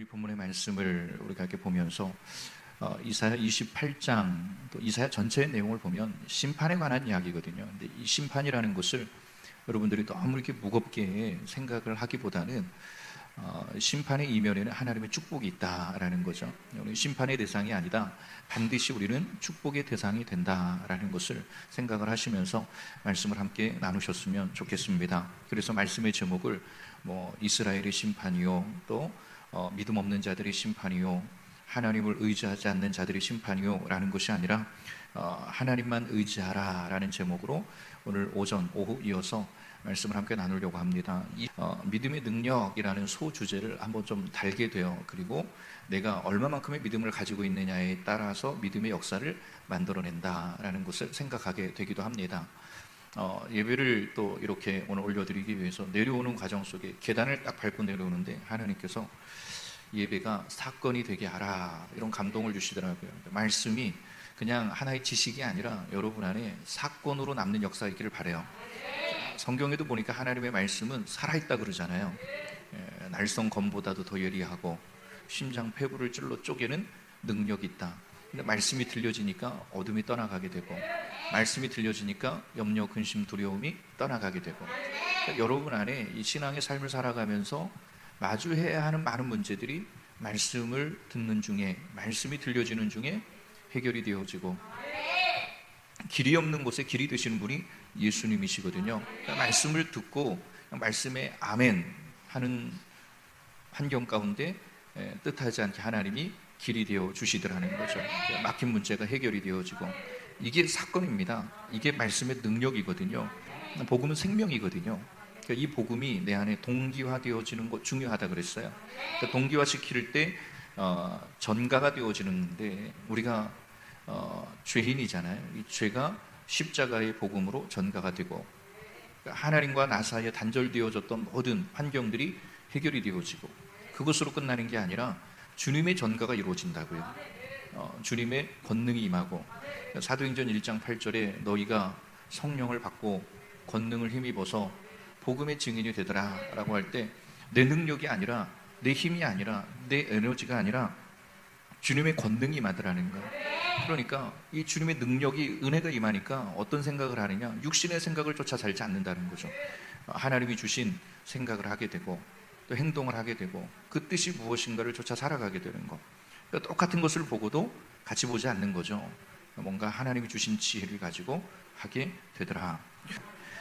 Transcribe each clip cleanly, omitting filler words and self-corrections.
본문의 말씀을 우리가 이렇게 보면서 이사야 28장 또 이사야 전체의 내용을 보면 심판에 관한 이야기거든요. 근데 이 심판이라는 것을 여러분들이 너무 이렇게 무겁게 생각을 하기보다는 심판의 이면에는 하나님의 축복이 있다라는 거죠. 우리 심판의 대상이 아니다, 반드시 우리는 축복의 대상이 된다라는 것을 생각을 하시면서 말씀을 함께 나누셨으면 좋겠습니다. 그래서 말씀의 제목을 이스라엘의 심판이요, 또 믿음 없는 자들의 심판이요, 하나님을 의지하지 않는 자들의 심판이요 라는 것이 아니라 하나님만 의지하라 라는 제목으로 오늘 오전 오후 이어서 말씀을 함께 나누려고 합니다. 믿음의 능력이라는 소주제를 한번 좀 달게 돼요. 그리고 내가 얼마만큼의 믿음을 가지고 있느냐에 따라서 믿음의 역사를 만들어낸다라는 것을 생각하게 되기도 합니다. 예배를 또 이렇게 오늘 올려드리기 위해서 내려오는 과정 속에 계단을 딱 밟고 내려오는데 하나님께서 예배가 사건이 되게 하라, 이런 감동을 주시더라고요. 말씀이 그냥 하나의 지식이 아니라 여러분 안에 사건으로 남는 역사가 있기를 바라요. 성경에도 보니까 하나님의 말씀은 살아있다 그러잖아요. 날성 검보다도 더 예리하고 심장 폐부를 찔러 쪼개는 능력이 있다. 근데 말씀이 들려지니까 어둠이 떠나가게 되고, 말씀이 들려지니까 염려, 근심, 두려움이 떠나가게 되고, 그러니까 여러분 안에 이 신앙의 삶을 살아가면서 마주해야 하는 많은 문제들이 말씀을 듣는 중에, 말씀이 들려지는 중에 해결이 되어지고, 길이 없는 곳에 길이 되시는 분이 예수님이시거든요. 그러니까 말씀을 듣고 말씀에 아멘 하는 환경 가운데 뜻하지 않게 하나님이 길이 되어 주시더라는 거죠. 막힌 문제가 해결이 되어지고, 이게 사건입니다. 이게 말씀의 능력이거든요. 복음은 생명이거든요. 그러니까 이 복음이 내 안에 동기화되어지는 것 중요하다 그랬어요. 그러니까 동기화시킬 때 전가가 되어지는데, 우리가 죄인이잖아요. 이 죄가 십자가의 복음으로 전가가 되고, 하나님과 나 사이에 단절되어졌던 모든 환경들이 해결이 되어지고, 그것으로 끝나는 게 아니라 주님의 전가가 이루어진다고요. 주님의 권능이 임하고, 사도행전 1장 8절에 너희가 성령을 받고 권능을 힘입어서 복음의 증인이 되더라 라고 할 때, 내 능력이 아니라, 내 힘이 아니라, 내 에너지가 아니라 주님의 권능이 임하더라는 거예요. 그러니까 이 주님의 능력이, 은혜가 임하니까 어떤 생각을 하느냐, 육신의 생각을 쫓아 살지 않는다는 거죠. 하나님이 주신 생각을 하게 되고, 또 행동을 하게 되고, 그 뜻이 무엇인가를 쫓아 살아가게 되는 거. 그러니까 똑같은 것을 보고도 같이 보지 않는 거죠. 뭔가 하나님이 주신 지혜를 가지고 하게 되더라.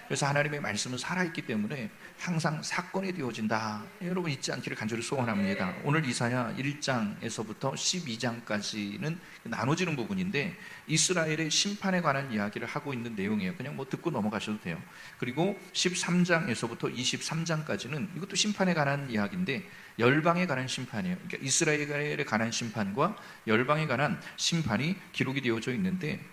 그래서 하나님의 말씀은 살아있기 때문에 항상 사건이 되어진다. 여러분 잊지 않기를 간절히 소원합니다. 오늘 이사야 1장에서부터 12장까지는 나눠지는 부분인데, 이스라엘의 심판에 관한 이야기를 하고 있는 내용이에요. 그냥 듣고 넘어가셔도 돼요. 그리고 13장에서부터 23장까지는 이것도 심판에 관한 이야기인데, 열방에 관한 심판이에요. 그러니까 이스라엘에 관한 심판과 열방에 관한 심판이 기록이 되어져 있는데,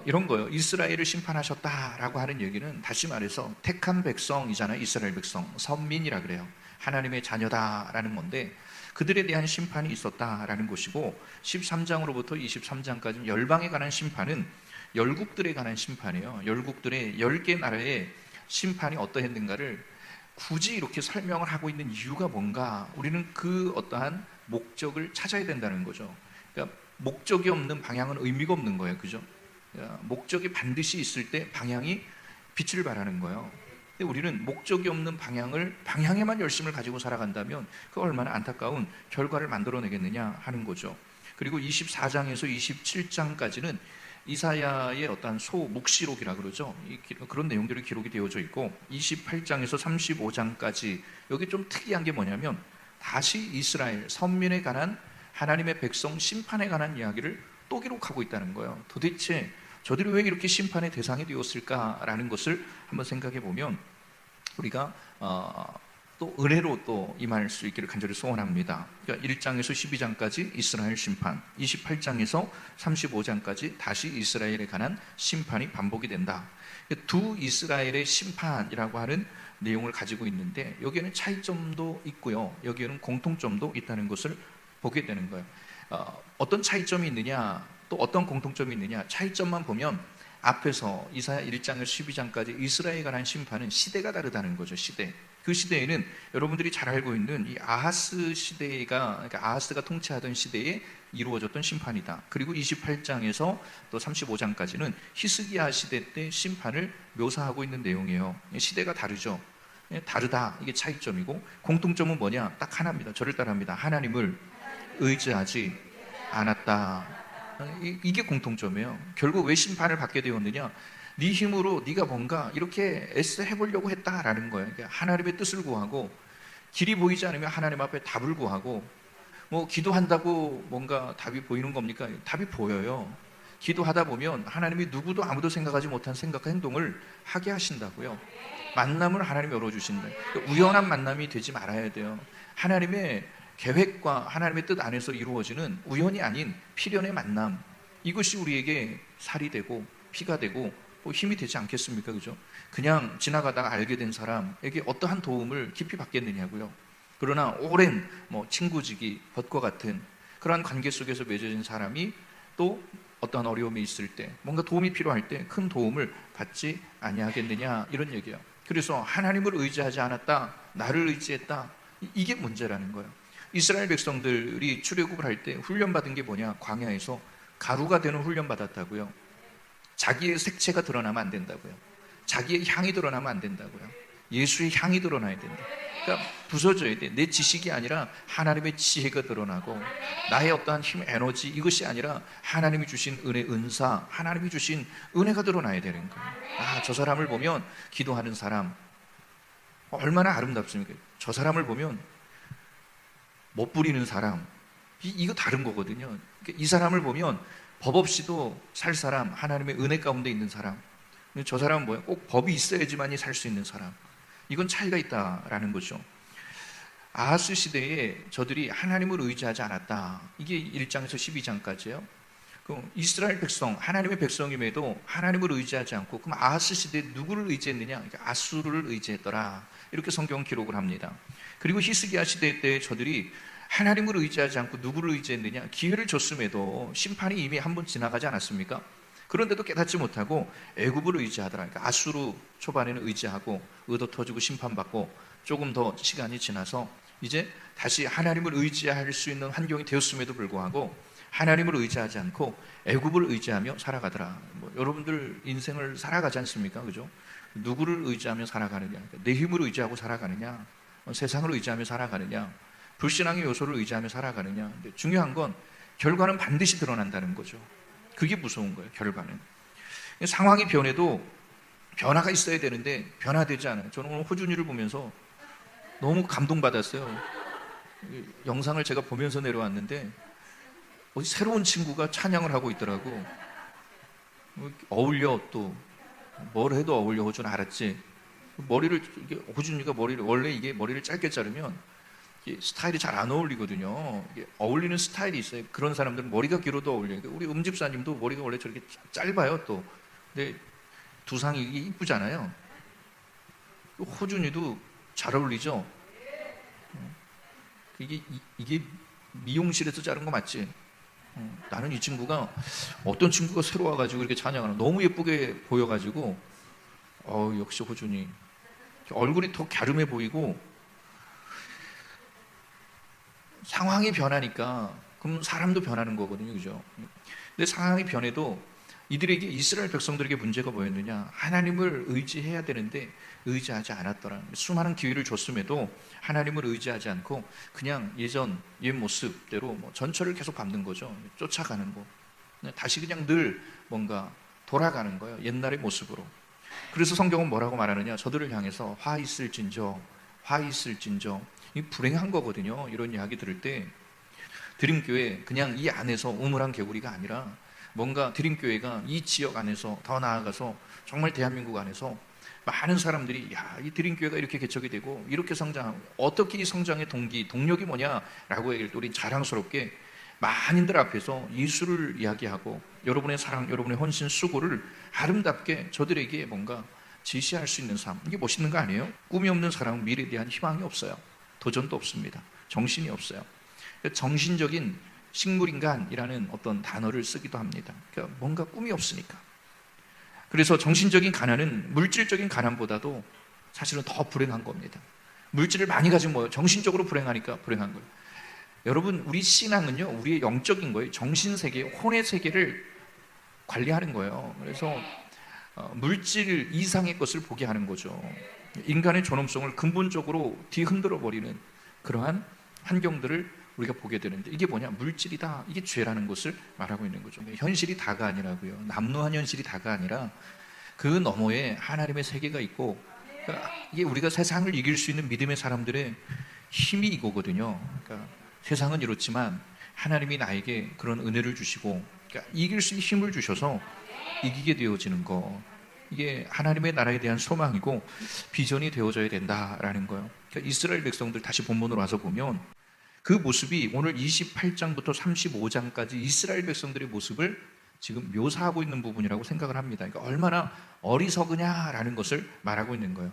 이런 거예요. 이스라엘을 심판하셨다라고 하는 얘기는 다시 말해서 택한 백성이잖아요. 이스라엘 백성, 선민이라 그래요. 하나님의 자녀다라는 건데, 그들에 대한 심판이 있었다라는 것이고, 13장으로부터 23장까지 열방에 관한 심판은 열국들에 관한 심판이에요. 열국들의 10개 나라의 심판이 어떠했는가를 굳이 이렇게 설명을 하고 있는 이유가 뭔가, 우리는 그 어떠한 목적을 찾아야 된다는 거죠. 그러니까 목적이 없는 방향은 의미가 없는 거예요. 그죠? 목적이 반드시 있을 때 방향이 빛을 발하는 거예요. 근데 우리는 목적이 없는 방향에만 열심을 가지고 살아간다면 그 얼마나 안타까운 결과를 만들어내겠느냐 하는 거죠. 그리고 24장에서 27장까지는 이사야의 어떤 소묵시록이라 그러죠. 그런 내용들이 기록이 되어져 있고, 28장에서 35장까지 여기 좀 특이한 게 뭐냐면, 다시 이스라엘 선민에 관한 하나님의 백성 심판에 관한 이야기를 또 기록하고 있다는 거예요. 도대체 저들이 왜 이렇게 심판의 대상이 되었을까라는 것을 한번 생각해 보면, 우리가 또 은혜로 또 임할 수 있기를 간절히 소원합니다. 그러니까 1장에서 12장까지 이스라엘 심판, 28장에서 35장까지 다시 이스라엘에 관한 심판이 반복이 된다. 두 이스라엘의 심판이라고 하는 내용을 가지고 있는데, 여기에는 차이점도 있고요, 여기에는 공통점도 있다는 것을 보게 되는 거예요. 어떤 차이점이 있느냐, 또 어떤 공통점이 있느냐, 차이점만 보면 앞에서 이사야 1장에서 12장까지 이스라엘에 관한 심판은 시대가 다르다는 거죠. 시대. 그 시대에는 여러분들이 잘 알고 있는 이 아하스 시대가, 그러니까 아하스가 통치하던 시대에 이루어졌던 심판이다. 그리고 28장에서 또 35장까지는 히스기야 시대 때 심판을 묘사하고 있는 내용이에요. 시대가 다르죠. 다르다, 이게 차이점이고, 공통점은 뭐냐? 딱 하나입니다. 저를 따라합니다. 하나님을 의지하지 않았다. 이게 공통점이에요. 결국 왜 심판을 받게 되었느냐? 네 힘으로 네가 뭔가 이렇게 애써 해보려고 했다라는 거예요. 그러니까 하나님의 뜻을 구하고, 길이 보이지 않으면 하나님 앞에 답을 구하고, 뭐 기도한다고 뭔가 답이 보이는 겁니까? 답이 보여요. 기도하다 보면 하나님이 누구도 아무도 생각하지 못한 생각과 행동을 하게 하신다고요. 만남을 하나님이 열어주신다. 우연한 만남이 되지 말아야 돼요. 하나님의 계획과 하나님의 뜻 안에서 이루어지는 우연이 아닌 필연의 만남, 이것이 우리에게 살이 되고 피가 되고 뭐 힘이 되지 않겠습니까? 그죠? 그냥 지나가다가 알게 된 사람에게 어떠한 도움을 깊이 받겠느냐고요. 그러나 오랜 뭐 친구지기, 벗과 같은 그러한 관계 속에서 맺어진 사람이 또 어떠한 어려움이 있을 때, 뭔가 도움이 필요할 때 큰 도움을 받지 아니하겠느냐, 이런 얘기예요. 그래서 하나님을 의지하지 않았다, 나를 의지했다, 이게 문제라는 거예요. 이스라엘 백성들이 출애굽을 할 때 훈련받은 게 뭐냐? 광야에서 가루가 되는 훈련 받았다고요. 자기의 색채가 드러나면 안 된다고요. 자기의 향이 드러나면 안 된다고요. 예수의 향이 드러나야 된다. 그러니까 부서져야 돼. 내 지식이 아니라 하나님의 지혜가 드러나고, 나의 어떠한 힘, 에너지, 이것이 아니라 하나님이 주신 은혜, 은사, 하나님이 주신 은혜가 드러나야 되는 거예요. 아, 저 사람을 보면, 기도하는 사람 얼마나 아름답습니까? 저 사람을 보면 못 부리는 사람, 이거 다른 거거든요. 이 사람을 보면 법 없이도 살 사람, 하나님의 은혜 가운데 있는 사람, 저 사람은 뭐예요? 꼭 법이 있어야지만이 살 수 있는 사람. 이건 차이가 있다라는 거죠. 아하스 시대에 저들이 하나님을 의지하지 않았다. 이게 1장에서 12장까지예요. 이스라엘 백성, 하나님의 백성임에도 하나님을 의지하지 않고, 그럼 아하스 시대에 누구를 의지했느냐? 그러니까 아수르를 의지했더라. 이렇게 성경 기록을 합니다. 그리고 히스기야 시대 때 저들이 하나님을 의지하지 않고 누구를 의지했느냐? 기회를 줬음에도 심판이 이미 한 번 지나가지 않았습니까? 그런데도 깨닫지 못하고 애굽을 의지하더라. 그러니까 아수르 초반에는 의지하고 의도 터지고 심판받고, 조금 더 시간이 지나서 이제 다시 하나님을 의지할 수 있는 환경이 되었음에도 불구하고 하나님을 의지하지 않고 애굽을 의지하며 살아가더라. 여러분들 인생을 살아가지 않습니까? 그죠? 누구를 의지하며 살아가느냐? 내 힘을 의지하고 살아가느냐? 세상을 의지하며 살아가느냐? 불신앙의 요소를 의지하며 살아가느냐? 근데 중요한 건 결과는 반드시 드러난다는 거죠. 그게 무서운 거예요. 결과는. 상황이 변해도 변화가 있어야 되는데 변화되지 않아요. 저는 오늘 호준이를 보면서 너무 감동받았어요. 영상을 제가 보면서 내려왔는데 어디 새로운 친구가 찬양을 하고 있더라고. 어울려. 또 뭘 해도 어울려. 호준 알았지? 머리를, 호준이가 머리를, 원래 이게 머리를 짧게 자르면 스타일이 잘 안 어울리거든요. 어울리는 스타일이 있어요. 그런 사람들은 머리가 길어도 어울려요. 우리 음집사님도 머리가 원래 저렇게 짧아요. 또 근데 두상이 이쁘잖아요. 호준이도 잘 어울리죠. 이게 미용실에서 자른 거 맞지? 나는 이 친구가, 어떤 친구가 새로 와가지고 이렇게 찬양하는, 너무 예쁘게 보여가지고 역시 호준이 얼굴이 더 갸름해 보이고. 상황이 변하니까 그럼 사람도 변하는 거거든요. 그죠? 근데 상황이 변해도 이들에게, 이스라엘 백성들에게 문제가 뭐였느냐? 하나님을 의지해야 되는데 의지하지 않았더라. 수많은 기회를 줬음에도 하나님을 의지하지 않고 그냥 옛 모습대로 전철을 계속 밟는 거죠. 쫓아가는 거. 다시 그냥 늘 뭔가 돌아가는 거예요. 옛날의 모습으로. 그래서 성경은 뭐라고 말하느냐? 저들을 향해서 화 있을진저, 화 있을진저. 이 불행한 거거든요. 이런 이야기 들을 때 드림교회, 그냥 이 안에서 우물한 개구리가 아니라 뭔가 드림교회가 이 지역 안에서, 더 나아가서 정말 대한민국 안에서 많은 사람들이, 야, 이 드림교회가 이렇게 개척이 되고 이렇게 성장하고, 어떻게 이 성장의 동력이 뭐냐라고 얘기할 때 우린 자랑스럽게 많은들 앞에서 예수를 이야기하고 여러분의 사랑, 여러분의 헌신, 수고를 아름답게 저들에게 뭔가 제시할 수 있는 삶, 이게 멋있는 거 아니에요? 꿈이 없는 사람은 미래에 대한 희망이 없어요. 도전도 없습니다. 정신이 없어요. 정신적인 식물인간이라는 어떤 단어를 쓰기도 합니다. 그러니까 뭔가 꿈이 없으니까. 그래서 정신적인 가난은 물질적인 가난보다도 사실은 더 불행한 겁니다. 물질을 많이 가지고 뭐예요? 정신적으로 불행하니까 불행한 거예요. 여러분, 우리 신앙은요, 우리의 영적인 거예요. 정신세계, 혼의 세계를 관리하는 거예요. 그래서 물질 이상의 것을 보게 하는 거죠. 인간의 존엄성을 근본적으로 뒤흔들어 버리는 그러한 환경들을 우리가 보게 되는데, 이게 뭐냐? 물질이다, 이게 죄라는 것을 말하고 있는 거죠. 현실이 다가 아니라고요. 남루한 현실이 다가 아니라 그 너머에 하나님의 세계가 있고, 그러니까 이게 우리가 세상을 이길 수 있는 믿음의 사람들의 힘이 이거거든요. 그러니까 세상은 이렇지만 하나님이 나에게 그런 은혜를 주시고, 그러니까 이길 수 있는 힘을 주셔서 이기게 되어지는 거, 이게 하나님의 나라에 대한 소망이고 비전이 되어져야 된다라는 거예요. 그러니까 이스라엘 백성들, 다시 본문으로 와서 보면 그 모습이 오늘 28장부터 35장까지 이스라엘 백성들의 모습을 지금 묘사하고 있는 부분이라고 생각을 합니다. 그러니까 얼마나 어리석으냐라는 것을 말하고 있는 거예요.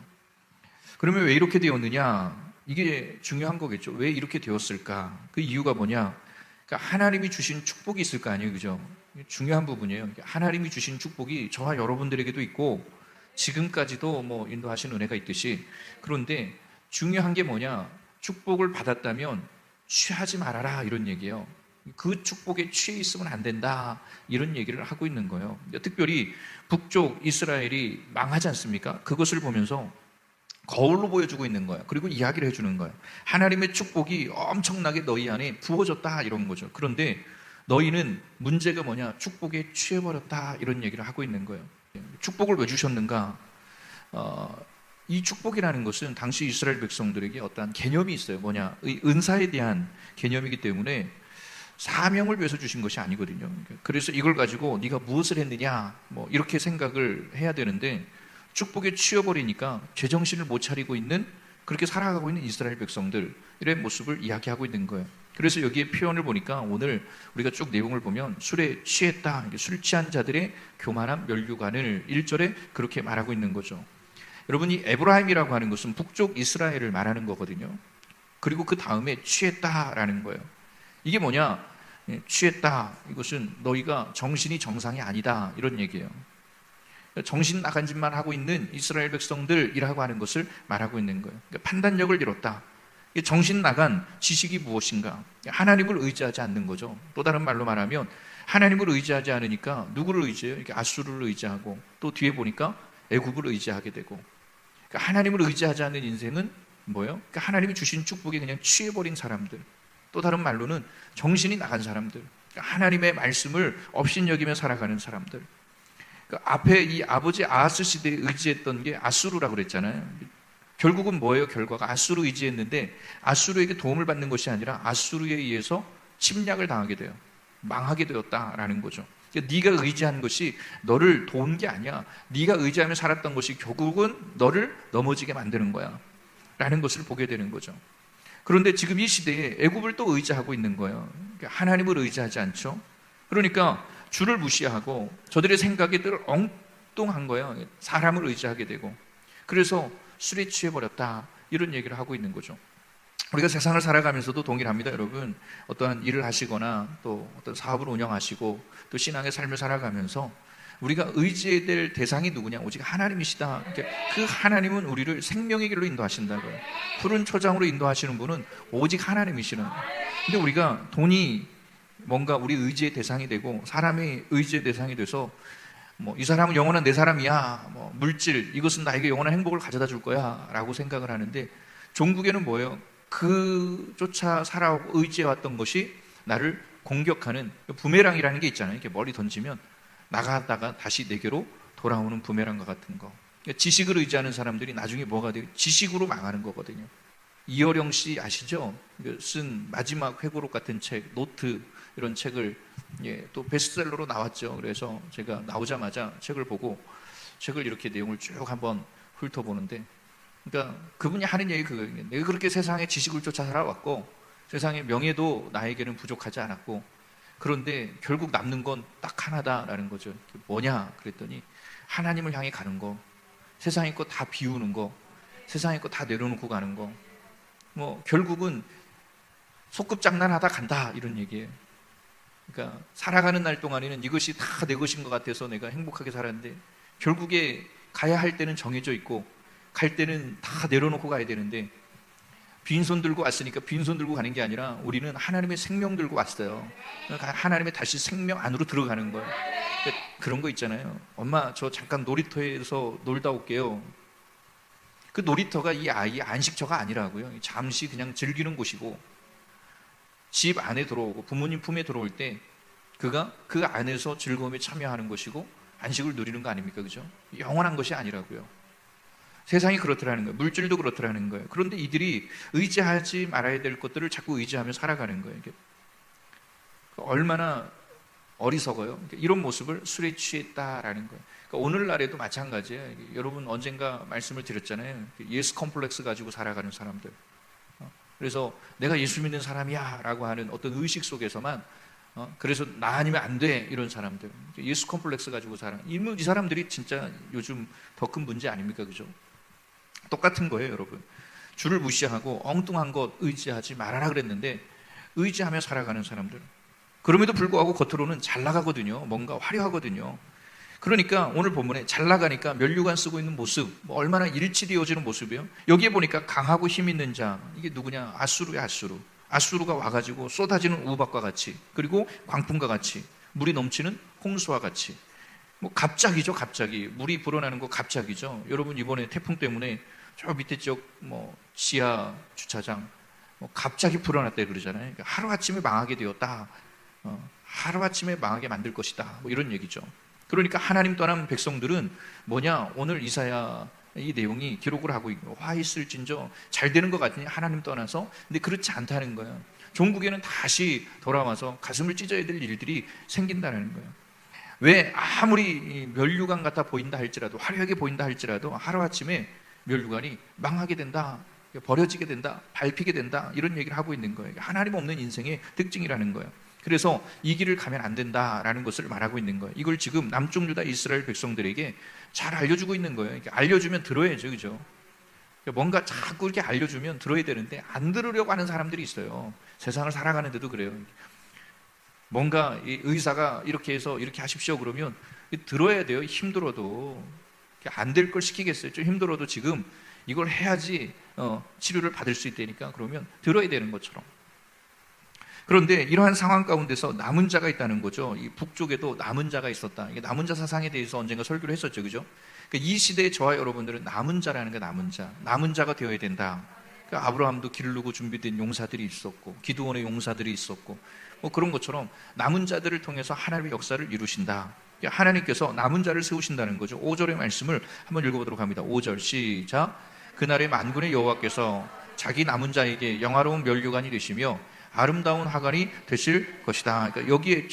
그러면 왜 이렇게 되었느냐? 이게 중요한 거겠죠. 왜 이렇게 되었을까? 그 이유가 뭐냐? 그러니까 하나님이 주신 축복이 있을 거 아니에요, 그죠? 중요한 부분이에요. 그러니까 하나님이 주신 축복이 저와 여러분들에게도 있고 지금까지도 뭐 인도하신 은혜가 있듯이, 그런데 중요한 게 뭐냐? 축복을 받았다면 취하지 말아라, 이런 얘기예요. 그 축복에 취해 있으면 안 된다, 이런 얘기를 하고 있는 거예요. 특별히 북쪽 이스라엘이 망하지 않습니까? 그것을 보면서 거울로 보여주고 있는 거예요. 그리고 이야기를 해주는 거예요. 하나님의 축복이 엄청나게 너희 안에 부어졌다, 이런 거죠. 그런데 너희는 문제가 뭐냐? 축복에 취해버렸다, 이런 얘기를 하고 있는 거예요. 축복을 왜 주셨는가? 이 축복이라는 것은 당시 이스라엘 백성들에게 어떠한 개념이 있어요. 뭐냐? 은사에 대한 개념이기 때문에 사명을 위해서 주신 것이 아니거든요. 그래서 이걸 가지고 네가 무엇을 했느냐, 뭐 이렇게 생각을 해야 되는데, 축복에 취해버리니까 제정신을 못 차리고 있는, 그렇게 살아가고 있는 이스라엘 백성들의 모습을 이야기하고 있는 거예요. 그래서 여기에 표현을 보니까 오늘 우리가 쭉 내용을 보면 술에 취했다, 술 취한 자들의 교만한 면류관을 1절에 그렇게 말하고 있는 거죠. 여러분, 이 에브라임이라고 하는 것은 북쪽 이스라엘을 말하는 거거든요. 그리고 그 다음에 취했다라는 거예요. 이게 뭐냐? 취했다, 이것은 너희가 정신이 정상이 아니다, 이런 얘기예요. 정신 나간 짓만 하고 있는 이스라엘 백성들이라고 하는 것을 말하고 있는 거예요. 그러니까 판단력을 잃었다. 정신 나간 지식이 무엇인가? 하나님을 의지하지 않는 거죠. 또 다른 말로 말하면 하나님을 의지하지 않으니까 누구를 의지해요? 이렇게 아수르를 의지하고, 또 뒤에 보니까 애굽을 의지하게 되고. 그러니까 하나님을 의지하지 않는 인생은 뭐예요? 그러니까 하나님이 주신 축복에 그냥 취해버린 사람들, 또 다른 말로는 정신이 나간 사람들, 그러니까 하나님의 말씀을 업신여기며 살아가는 사람들. 그러니까 앞에 이 아버지 아하스 시대에 의지했던 게 아수르라고 그랬잖아요. 결국은 뭐예요? 결과가 아수르 의지했는데 아수르에게 도움을 받는 것이 아니라 아수르에 의해서 침략을 당하게 돼요. 망하게 되었다라는 거죠. 그러니까 네가 의지한 것이 너를 도운 게 아니야. 네가 의지하며 살았던 것이 결국은 너를 넘어지게 만드는 거야, 라는 것을 보게 되는 거죠. 그런데 지금 이 시대에 애굽을 또 의지하고 있는 거예요. 그러니까 하나님을 의지하지 않죠. 그러니까 주를 무시하고 저들의 생각이 늘 엉뚱한 거예요. 사람을 의지하게 되고, 그래서 술에 취해버렸다, 이런 얘기를 하고 있는 거죠. 우리가 세상을 살아가면서도 동일합니다, 여러분. 어떠한 일을 하시거나 또 어떤 사업을 운영하시고 또 신앙의 삶을 살아가면서 우리가 의지해야 될 대상이 누구냐? 오직 하나님이시다. 그 하나님은 우리를 생명의 길로 인도하신다고요. 푸른 초장으로 인도하시는 분은 오직 하나님이시는. 근데 우리가 돈이 뭔가 우리 의지의 대상이 되고 사람의 의지의 대상이 돼서 뭐 이 사람은 영원한 내 사람이야, 뭐 물질, 이것은 나에게 영원한 행복을 가져다 줄 거야 라고 생각을 하는데, 종국에는 뭐예요? 그 쫓아 살아오고 의지해왔던 것이 나를 공격하는 부메랑이라는 게 있잖아요. 이렇게 멀리 던지면 나가다가 다시 내게로 돌아오는 부메랑과 같은 거. 지식을 의지하는 사람들이 나중에 뭐가 돼요? 지식으로 망하는 거거든요. 이어령 씨 아시죠? 쓴 마지막 회고록 같은 책, 노트, 이런 책을 또 베스트셀러로 나왔죠. 그래서 제가 나오자마자 책을 보고 책을 이렇게 내용을 쭉 한번 훑어보는데, 그러니까 그분이 하는 얘기 그거예요. 내가 그렇게 세상에 지식을 쫓아 살아왔고 세상의 명예도 나에게는 부족하지 않았고, 그런데 결국 남는 건 딱 하나다라는 거죠. 뭐냐 그랬더니 하나님을 향해 가는 거, 세상의 것 다 비우는 거, 세상의 것 다 내려놓고 가는 거, 뭐 결국은 소꿉장난하다 간다, 이런 얘기예요. 그러니까 살아가는 날 동안에는 이것이 다 내 것인 것 같아서 내가 행복하게 살았는데 결국에 가야 할 때는 정해져 있고 갈 때는 다 내려놓고 가야 되는데 빈손 들고 왔으니까 빈손 들고 가는 게 아니라 우리는 하나님의 생명 들고 왔어요. 그러니까 하나님의 다시 생명 안으로 들어가는 거예요. 그러니까 그런 거 있잖아요. 엄마 저 잠깐 놀이터에서 놀다 올게요. 그 놀이터가 이 아이의 안식처가 아니라고요. 잠시 그냥 즐기는 곳이고, 집 안에 들어오고 부모님 품에 들어올 때 그가 그 안에서 즐거움에 참여하는 것이고 안식을 누리는 거 아닙니까? 그죠? 영원한 것이 아니라고요. 세상이 그렇더라는 거예요. 물질도 그렇더라는 거예요. 그런데 이들이 의지하지 말아야 될 것들을 자꾸 의지하며 살아가는 거예요. 얼마나 어리석어요. 이런 모습을 술에 취했다라는 거예요. 그러니까 오늘날에도 마찬가지예요. 여러분 언젠가 말씀을 드렸잖아요. 예수 컴플렉스 가지고 살아가는 사람들. 그래서 내가 예수 믿는 사람이야 라고 하는 어떤 의식 속에서만 그래서 나 아니면 안 돼 이런 사람들, 예수 컴플렉스 가지고 살아. 이 사람들이 진짜 요즘 더 큰 문제 아닙니까? 그죠? 똑같은 거예요, 여러분. 주를 무시하고 엉뚱한 것 의지하지 말아라 그랬는데 의지하며 살아가는 사람들. 그럼에도 불구하고 겉으로는 잘 나가거든요. 뭔가 화려하거든요. 그러니까 오늘 본문에 잘 나가니까 면류관 쓰고 있는 모습, 얼마나 일치되어지는 모습이에요. 여기에 보니까 강하고 힘 있는 자, 이게 누구냐? 아수르야, 아수르. 아수르가 와가지고 쏟아지는 우박과 같이, 그리고 광풍과 같이, 물이 넘치는 홍수와 같이. 갑자기죠, 갑자기. 물이 불어나는 거 갑자기죠. 여러분 이번에 태풍 때문에 저 밑에 쪽 지하 주차장 갑자기 불어났다 그러잖아요. 그러니까 하루아침에 망하게 되었다. 하루아침에 망하게 만들 것이다. 이런 얘기죠. 그러니까 하나님 떠난 백성들은 뭐냐? 오늘 이사야 이 내용이 기록을 하고 있고, 화 있을진저 잘 되는 것 같으니 하나님 떠나서. 근데 그렇지 않다는 거예요. 종국에는 다시 돌아와서 가슴을 찢어야 될 일들이 생긴다는 거예요. 왜? 아무리 면류관 같아 보인다 할지라도, 화려하게 보인다 할지라도 하루아침에 면류관이 망하게 된다, 버려지게 된다, 밟히게 된다, 이런 얘기를 하고 있는 거예요. 하나님 없는 인생의 특징이라는 거예요. 그래서 이 길을 가면 안 된다라는 것을 말하고 있는 거예요. 이걸 지금 남쪽 유다 이스라엘 백성들에게 잘 알려주고 있는 거예요. 알려주면 들어야죠, 그죠? 뭔가 자꾸 이렇게 알려주면 들어야 되는데 안 들으려고 하는 사람들이 있어요. 세상을 살아가는데도 그래요. 뭔가 이 의사가 이렇게 해서 이렇게 하십시오 그러면 들어야 돼요. 힘들어도. 안 될 걸 시키겠어요. 좀 힘들어도 지금 이걸 해야지 치료를 받을 수 있다니까. 그러면 들어야 되는 것처럼. 그런데 이러한 상황 가운데서 남은 자가 있다는 거죠. 이 북쪽에도 남은 자가 있었다. 이게 남은 자 사상에 대해서 언젠가 설교를 했었죠, 그죠? 그러니까 이 시대의 저와 여러분들은 남은 자라는 게 남은 자가 되어야 된다. 그러니까 아브라함도 기르고 준비된 용사들이 있었고, 기드온의 용사들이 있었고, 그런 것처럼 남은 자들을 통해서 하나님의 역사를 이루신다. 그러니까 하나님께서 남은 자를 세우신다는 거죠. 5절의 말씀을 한번 읽어보도록 합니다. 5절 시작. 그날에 만군의 여호와께서 자기 남은 자에게 영화로운 면류관이 되시며 아름다운 화관이 되실 것이다. 그러니까 여기에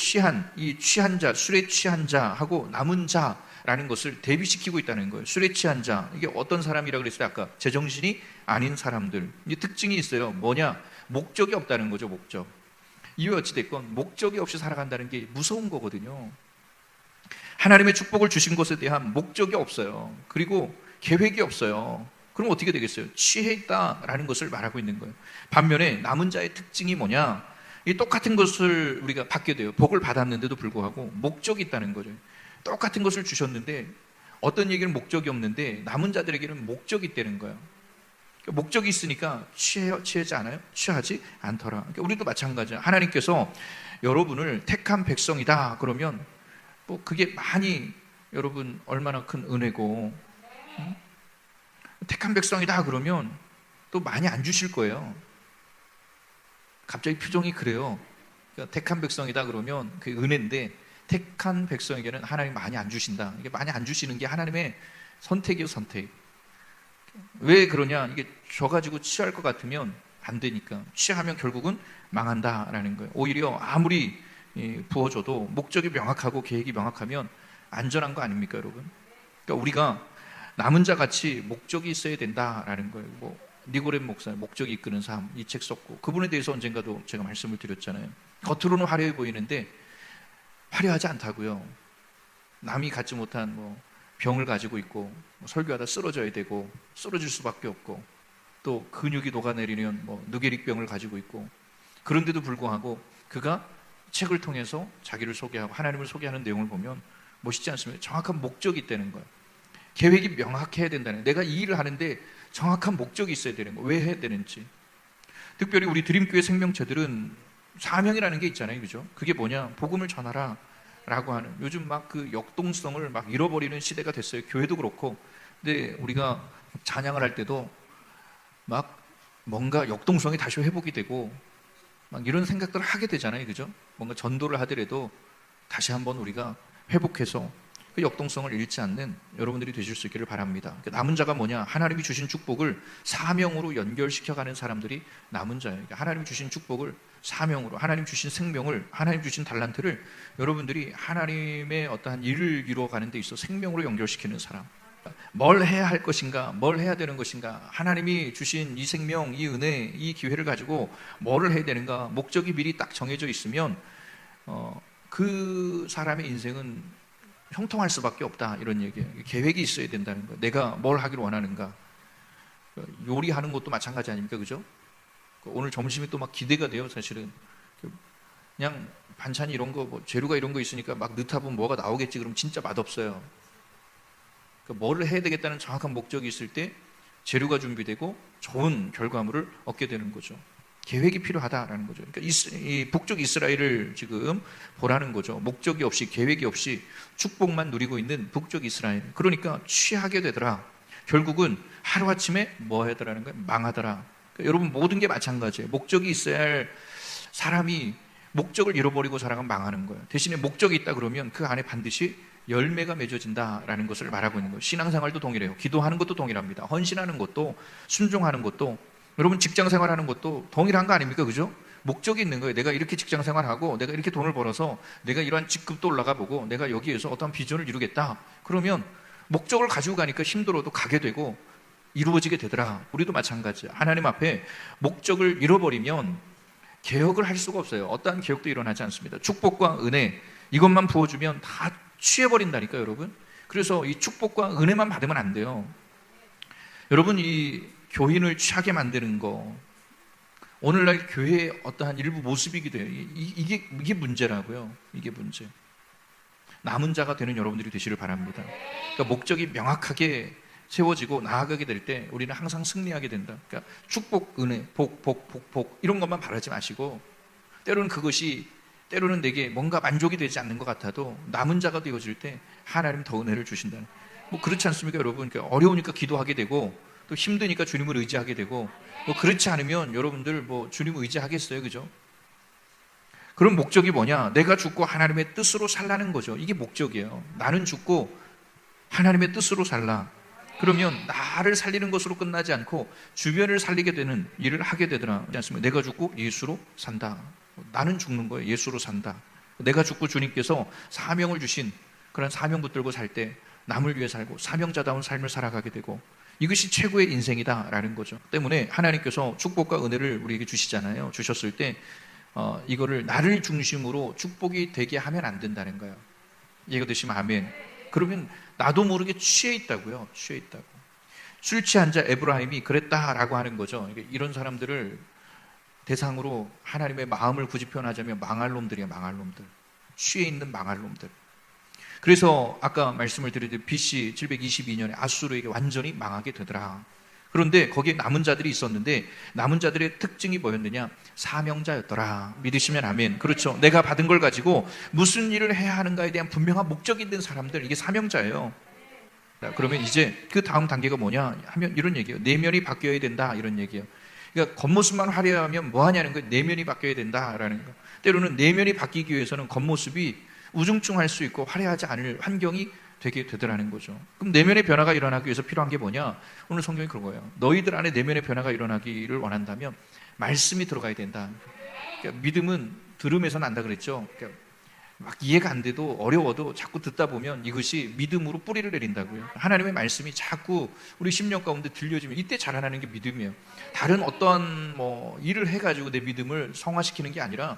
이 취한 자, 술에 취한 자하고 남은 자라는 것을 대비시키고 있다는 거예요. 술에 취한 자, 이게 어떤 사람이라고 그랬어요? 아까 제정신이 아닌 사람들. 이 특징이 있어요. 뭐냐? 목적이 없다는 거죠. 목적. 이유 어찌됐건 목적이 없이 살아간다는 게 무서운 거거든요. 하나님의 축복을 주신 것에 대한 목적이 없어요. 그리고 계획이 없어요. 그럼 어떻게 되겠어요? 취해 있다라는 것을 말하고 있는 거예요. 반면에 남은 자의 특징이 뭐냐? 이 똑같은 것을 우리가 받게 돼요. 복을 받았는데도 불구하고 목적이 있다는 거죠. 똑같은 것을 주셨는데 어떤 얘기는 목적이 없는데 남은 자들에게는 목적이 있다는 거예요. 그러니까 목적이 있으니까 취하지 않아요? 취하지 않더라. 그러니까 우리도 마찬가지예요. 하나님께서 여러분을 택한 백성이다 그러면 그게 많이 여러분 얼마나 큰 은혜고, 택한 백성이다 그러면 또 많이 안 주실 거예요. 갑자기 표정이 그래요. 그러니까 택한 백성이다 그러면 그게 은혜인데 택한 백성에게는 하나님 많이 안 주신다. 이게 많이 안 주시는 게 하나님의 선택이에요, 선택. 왜 그러냐? 이게 줘가지고 취할 것 같으면 안 되니까. 취하면 결국은 망한다라는 거예요. 오히려 아무리 부어줘도 목적이 명확하고 계획이 명확하면 안전한 거 아닙니까, 여러분? 그러니까 우리가 남은 자 같이 목적이 있어야 된다라는 거예요. 니고렘 목사 목적이 이끄는 삶, 이 책 썼고, 그분에 대해서 언젠가도 제가 말씀을 드렸잖아요. 겉으로는 화려해 보이는데 화려하지 않다고요. 남이 갖지 못한 병을 가지고 있고, 설교하다 쓰러져야 되고 쓰러질 수밖에 없고, 또 근육이 녹아내리는 누게릭병을 가지고 있고, 그런데도 불구하고 그가 책을 통해서 자기를 소개하고 하나님을 소개하는 내용을 보면 멋있지 않습니까? 정확한 목적이 있다는 거예요. 계획이 명확해야 된다는 거예요. 내가 이 일을 하는데 정확한 목적이 있어야 되는 거예요. 왜 해야 되는지. 특별히 우리 드림교회 생명체들은 사명이라는 게 있잖아요, 그죠? 그게 뭐냐? 복음을 전하라 라고 하는, 요즘 막 그 역동성을 막 잃어버리는 시대가 됐어요. 교회도 그렇고. 근데 우리가 찬양을 할 때도 막 뭔가 역동성이 다시 회복이 되고 막 이런 생각들을 하게 되잖아요, 그죠? 뭔가 전도를 하더라도 다시 한번 우리가 회복해서 그 역동성을 잃지 않는 여러분들이 되실 수 있기를 바랍니다. 남은 자가 뭐냐? 하나님이 주신 축복을 사명으로 연결시켜가는 사람들이 남은 자예요. 하나님이 주신 축복을 사명으로, 하나님 주신 생명을, 하나님 주신 달란트를 여러분들이 하나님의 어떠한 일을 이루어가는 데 있어 생명으로 연결시키는 사람. 뭘 해야 할 것인가, 뭘 해야 되는 것인가, 하나님이 주신 이 생명, 이 은혜, 이 기회를 가지고 뭐를 해야 되는가, 목적이 미리 딱 정해져 있으면 그 사람의 인생은 형통할 수밖에 없다, 이런 얘기예요. 계획이 있어야 된다는 거예요. 내가 뭘 하기를 원하는가. 요리하는 것도 마찬가지 아닙니까, 그죠? 오늘 점심이 또 막 기대가 돼요, 사실은. 그냥 반찬이 이런 거, 뭐 재료가 이런 거 있으니까 막 넣다 보면 뭐가 나오겠지. 그럼 진짜 맛없어요. 뭐를 해야 되겠다는 정확한 목적이 있을 때 재료가 준비되고 좋은 결과물을 얻게 되는 거죠. 계획이 필요하다라는 거죠. 그러니까 이 북쪽 이스라엘을 지금 보라는 거죠. 목적이 없이, 계획이 없이 축복만 누리고 있는 북쪽 이스라엘. 그러니까 취하게 되더라. 결국은 하루아침에 뭐 하더라는 거예요? 망하더라. 그러니까 여러분, 모든 게 마찬가지예요. 목적이 있어야 할 사람이 목적을 잃어버리고 살아가면 망하는 거예요. 대신에 목적이 있다 그러면 그 안에 반드시 열매가 맺어진다라는 것을 말하고 있는 거예요. 신앙생활도 동일해요. 기도하는 것도 동일합니다. 헌신하는 것도, 순종하는 것도, 여러분 직장생활하는 것도 동일한 거 아닙니까? 그죠? 목적이 있는 거예요. 내가 이렇게 직장생활하고 내가 이렇게 돈을 벌어서 내가 이러한 직급도 올라가 보고 내가 여기에서 어떤 비전을 이루겠다. 그러면 목적을 가지고 가니까 힘들어도 가게 되고 이루어지게 되더라. 우리도 마찬가지야. 하나님 앞에 목적을 잃어버리면 개혁을 할 수가 없어요. 어떠한 개혁도 일어나지 않습니다. 축복과 은혜, 이것만 부어주면 다 취해버린다니까요, 여러분. 그래서 이 축복과 은혜만 받으면 안 돼요. 여러분, 이 교인을 취하게 만드는 거, 오늘날 교회의 어떠한 일부 모습이기도 해요. 이게 문제라고요. 이게 문제. 남은 자가 되는 여러분들이 되시길 바랍니다. 그러니까 목적이 명확하게 세워지고 나아가게 될 때 우리는 항상 승리하게 된다. 그러니까 축복, 은혜, 복 이런 것만 바라지 마시고, 때로는 내게 뭔가 만족이 되지 않는 것 같아도 남은 자가 되어질 때 하나님 더 은혜를 주신다는, 뭐 그렇지 않습니까, 여러분? 그러니까 어려우니까 기도하게 되고 또 힘드니까 주님을 의지하게 되고, 뭐 그렇지 않으면 여러분들 뭐 주님을 의지하겠어요, 그죠? 그런 목적이 뭐냐? 내가 죽고 하나님의 뜻으로 살라는 거죠. 이게 목적이에요. 나는 죽고 하나님의 뜻으로 살라. 그러면 나를 살리는 것으로 끝나지 않고 주변을 살리게 되는 일을 하게 되더라. 그렇지 않습니까? 내가 죽고 예수로 산다. 나는 죽는 거예요. 예수로 산다. 내가 죽고 주님께서 사명을 주신 그런 사명 붙들고 살 때 남을 위해 살고 사명자다운 삶을 살아가게 되고, 이것이 최고의 인생이다라는 거죠. 때문에 하나님께서 축복과 은혜를 우리에게 주시잖아요. 주셨을 때 이거를 나를 중심으로 축복이 되게 하면 안 된다는 거예요. 이해가 되시면 아멘. 그러면 나도 모르게 취해 있다고요. 취해 있다고. 술 취한 자 에브라임이 그랬다라고 하는 거죠. 이런 사람들을 대상으로 하나님의 마음을 굳이 표현하자면 망할 놈들이에요. 망할 놈들. 취해 있는 망할 놈들. 그래서 아까 말씀을 드렸듯이 BC 722년에 아수르에게 완전히 망하게 되더라. 그런데 거기에 남은 자들이 있었는데 남은 자들의 특징이 뭐였느냐? 사명자였더라. 믿으시면 아멘. 그렇죠. 내가 받은 걸 가지고 무슨 일을 해야 하는가에 대한 분명한 목적이 있는 사람들, 이게 사명자예요. 그러면 이제 그 다음 단계가 뭐냐 하면 이런 얘기예요. 내면이 바뀌어야 된다, 이런 얘기예요. 그러니까 겉모습만 화려하면 뭐 하냐는 거예요. 내면이 바뀌어야 된다라는 거. 때로는 내면이 바뀌기 위해서는 겉모습이 우중충할 수 있고 화려하지 않을 환경이 되게 되더라는 거죠. 그럼 내면의 변화가 일어나기 위해서 필요한 게 뭐냐? 오늘 성경이 그런 거예요. 너희들 안에 내면의 변화가 일어나기를 원한다면 말씀이 들어가야 된다. 그러니까 믿음은 들음에서 난다 그랬죠. 그러니까 막 이해가 안 돼도 어려워도 자꾸 듣다 보면 이것이 믿음으로 뿌리를 내린다고요. 하나님의 말씀이 자꾸 우리 심령 가운데 들려지면 이때 자라나는 게 믿음이에요. 다른 어떤 뭐 일을 해가지고 내 믿음을 성화시키는 게 아니라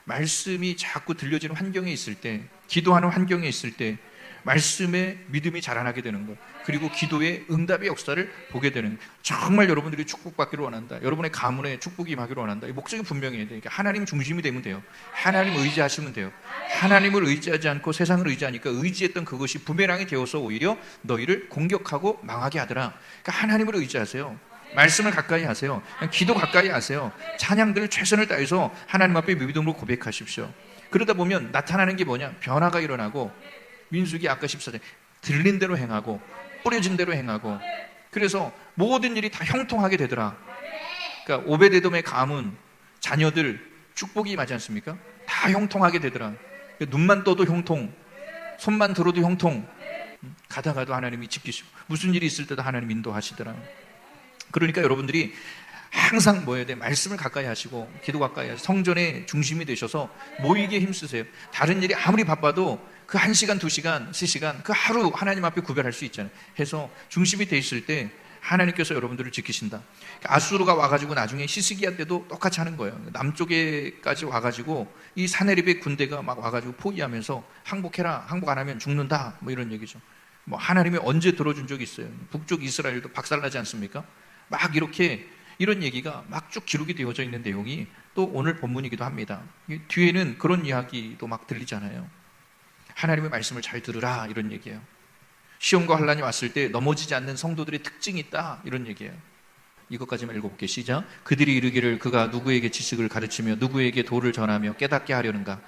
말씀이 자꾸 들려지는 환경에 있을 때, 기도하는 환경에 있을 때 말씀에 믿음이 자라나게 되는 것, 그리고 기도의 응답의 역사를 보게 되는, 정말 여러분들이 축복받기를 원한다, 여러분의 가문에 축복이 임하기를 원한다, 이 목적이 분명해야 돼요. 그러니까 하나님 중심이 되면 돼요. 하나님 의지하시면 돼요. 하나님을 의지하지 않고 세상을 의지하니까 의지했던 그것이 부메랑이 되어서 오히려 너희를 공격하고 망하게 하더라. 그러니까 하나님을 의지하세요. 말씀을 가까이 하세요. 기도 가까이 하세요. 찬양들 최선을 다해서 하나님 앞에 믿음으로 고백하십시오. 그러다 보면 나타나는 게 뭐냐? 변화가 일어나고, 민수기 아까 14절 들린 대로 행하고 뿌려진 대로 행하고, 그래서 모든 일이 다 형통하게 되더라. 그러니까 오베데돔의 가문 자녀들 축복이 맞지 않습니까? 다 형통하게 되더라. 눈만 떠도 형통, 손만 들어도 형통, 가다가도 하나님이 지키시고, 무슨 일이 있을 때도 하나님 인도하시더라. 그러니까 여러분들이 항상 뭐 해야 돼? 말씀을 가까이 하시고 기도 가까이 하시고 성전의 중심이 되셔서 모이기에 힘쓰세요. 다른 일이 아무리 바빠도 그 1시간, 2시간, 3시간 그 하루 하나님 앞에 구별할 수 있잖아요. 해서 중심이 돼 있을 때 하나님께서 여러분들을 지키신다. 아수르가 와가지고 나중에 히스기야 때도 똑같이 하는 거예요. 남쪽에까지 와가지고 이 사네립의 군대가 막 와가지고 포위하면서 항복해라, 항복 안 하면 죽는다, 뭐 이런 얘기죠. 뭐 하나님이 언제 들어준 적이 있어요? 북쪽 이스라엘도 박살나지 않습니까? 막 이렇게 이런 얘기가 막 쭉 기록이 되어져 있는 내용이 또 오늘 본문이기도 합니다. 뒤에는 그런 이야기도 막 들리잖아요. 하나님의 말씀을 잘 들으라, 이런 얘기예요. 시험과 환난이 왔을 때 넘어지지 않는 성도들의 특징이 있다, 이런 얘기예요. 이것까지만 읽어볼게요. 시작. 그들이 이르기를 그가 누구에게 지식을 가르치며 누구에게 도를 전하며 깨닫게 하려는가?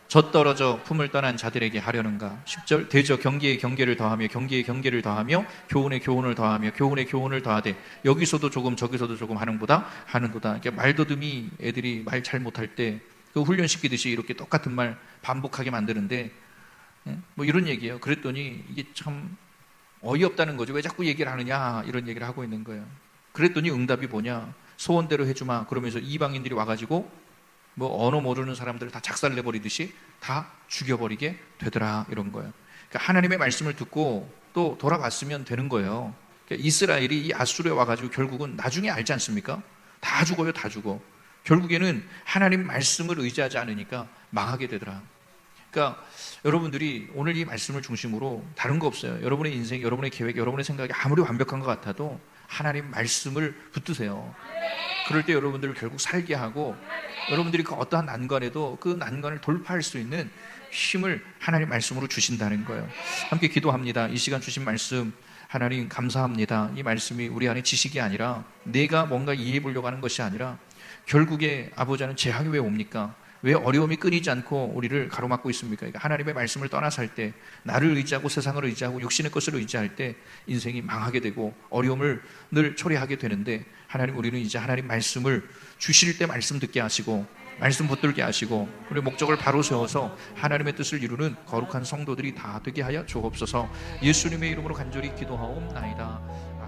젖떨어져 품을 떠난 자들에게 하려는가? 10절. 대저 경계에 경계를 더하며 경계에 경계를 더하며 교훈에 교훈을 더하며 교훈에 교훈을 더하되 여기서도 조금 저기서도 조금 하는보다 하는도다. 말더듬이 애들이 말 잘 못할 때 그 훈련시키듯이 이렇게 똑같은 말 반복하게 만드는데, 뭐 이런 얘기예요. 그랬더니 이게 참 어이없다는 거죠. 왜 자꾸 얘기를 하느냐, 이런 얘기를 하고 있는 거예요. 그랬더니 응답이 뭐냐? 소원대로 해주마. 그러면서 이방인들이 와가지고 뭐 언어 모르는 사람들을 다 작살내버리듯이 다 죽여버리게 되더라, 이런 거예요. 그러니까 하나님의 말씀을 듣고 또 돌아봤으면 되는 거예요. 그러니까 이스라엘이 이 아수르에 와가지고 결국은 나중에 알지 않습니까? 다 죽어요, 다 죽어. 결국에는 하나님 말씀을 의지하지 않으니까 망하게 되더라. 그러니까 여러분들이 오늘 이 말씀을 중심으로 다른 거 없어요. 여러분의 인생, 여러분의 계획, 여러분의 생각이 아무리 완벽한 것 같아도 하나님 말씀을 붙드세요. 그럴 때 여러분들을 결국 살게 하고, 여러분들이 그 어떠한 난관에도 그 난관을 돌파할 수 있는 힘을 하나님 말씀으로 주신다는 거예요. 함께 기도합니다. 이 시간 주신 말씀 하나님 감사합니다. 이 말씀이 우리 안에 지식이 아니라 내가 뭔가 이해해 보려고 하는 것이 아니라 결국에 아버지는 재앙이 왜 옵니까? 왜 어려움이 끊이지 않고 우리를 가로막고 있습니까? 그러니까 하나님의 말씀을 떠나서 할 때, 나를 의지하고 세상을 의지하고 육신의 것을 의지할 때 인생이 망하게 되고 어려움을 늘 초래하게 되는데, 하나님, 우리는 이제 하나님 말씀을 주실 때 말씀 듣게 하시고 말씀 붙들게 하시고 우리 목적을 바로 세워서 하나님의 뜻을 이루는 거룩한 성도들이 다 되게 하여 주옵소서. 예수님의 이름으로 간절히 기도하옵나이다.